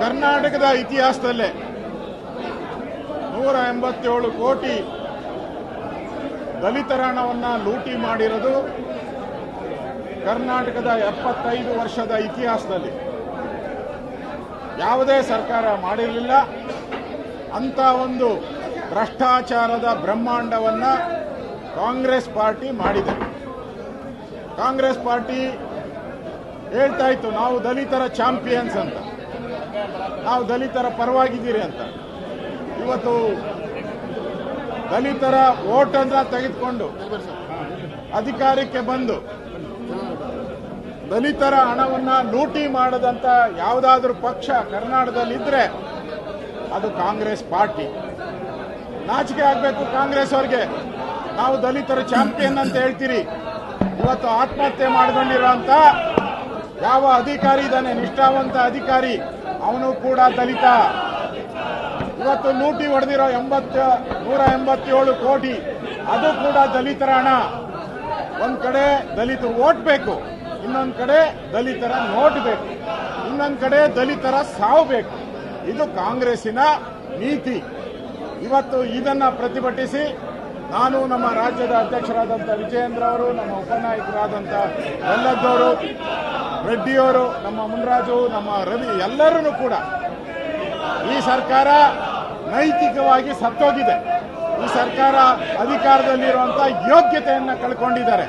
ಕರ್ನಾಟಕದ ಇತಿಹಾಸದಲ್ಲೇ 187 ಕೋಟಿ ದಲಿತರ ಹಣವನ್ನು ಲೂಟಿ ಮಾಡಿರೋದು ಕರ್ನಾಟಕದ 75 ವರ್ಷದ ಇತಿಹಾಸದಲ್ಲಿ ಯಾವುದೇ ಸರ್ಕಾರ ಮಾಡಿರಲಿಲ್ಲ. ಅಂತ ಒಂದು ಭ್ರಷ್ಟಾಚಾರದ ಬ್ರಹ್ಮಾಂಡವನ್ನು ಕಾಂಗ್ರೆಸ್ ಪಾರ್ಟಿ ಮಾಡಿದೆ. ಕಾಂಗ್ರೆಸ್ ಪಾರ್ಟಿ ಹೇಳ್ತಾ ಇತ್ತು, ನಾವು ದಲಿತರ ಚಾಂಪಿಯನ್ಸ್ ಅಂತ, ನಾವು ದಲಿತರ ಪರವಾಗಿದ್ದೀರಿ ಅಂತ. ಇವತ್ತು ದಲಿತರ ವೋಟನ್ನು ತೆಗೆದುಕೊಂಡು ಅಧಿಕಾರಕ್ಕೆ ಬಂದು ದಲಿತರ ಹಣವನ್ನು ಲೂಟಿ ಮಾಡದಂತ ಯಾವುದಾದ್ರೂ ಪಕ್ಷ ಕರ್ನಾಟಕದಲ್ಲಿದ್ದರೆ ಅದು ಕಾಂಗ್ರೆಸ್ ಪಾರ್ಟಿ. ನಾಚಿಕೆ ಆಗಬೇಕು ಕಾಂಗ್ರೆಸ್ ಅವ್ರಿಗೆ. ನಾವು ದಲಿತರ ಚಾಂಪಿಯನ್ ಅಂತ ಹೇಳ್ತೀರಿ. ಇವತ್ತು ಆತ್ಮಹತ್ಯೆ ಮಾಡಿಕೊಂಡಿರೋಂಥ ಯಾವ ಅಧಿಕಾರಿ ಇದ್ದಾನೆ, ನಿಷ್ಠಾವಂತ ಅಧಿಕಾರಿ, ಅವನು ಕೂಡ ದಲಿತ. ಇವತ್ತು ಲೂಟಿ ಹೊಡೆದಿರೋ 187 ಕೋಟಿ ಅದು ಕೂಡ ದಲಿತರ ಹಣ. ಒಂದ್ ಕಡೆ ದಲಿತರು ಓಟ್ ಬೇಕು, ಇನ್ನೊಂದು ಕಡೆ ದಲಿತರ ನೋಟ್ ಬೇಕು, ಇನ್ನೊಂದು ಕಡೆ ದಲಿತರ ಸಾವು ಬೇಕು. ಇದು ಕಾಂಗ್ರೆಸ್ಸಿನ ನೀತಿ. ಇವತ್ತು ಇದನ್ನ ಪ್ರತಿಭಟಿಸಿ ನಾನು, ನಮ್ಮ ರಾಜ್ಯದ ಅಧ್ಯಕ್ಷರಾದಂಥ ವಿಜಯೇಂದ್ರ ಅವರು, ನಮ್ಮ ಉಪನಾಯಕರಾದಂಥ ಬೆಲ್ಲದ್ದವರು, ರೆಡ್ಡಿಯವರು, ನಮ್ಮ ಮುನ್ರಾಜು, ನಮ್ಮ ರವಿ, ಎಲ್ಲರೂ ಕೂಡ ಈ ಸರ್ಕಾರ ನೈತಿಕವಾಗಿ ಸತ್ತೋಗಿದೆ. ಈ ಸರ್ಕಾರ ಅಧಿಕಾರದಲ್ಲಿರುವಂಥ ಯೋಗ್ಯತೆಯನ್ನು ಕಳ್ಕೊಂಡಿದ್ದಾರೆ.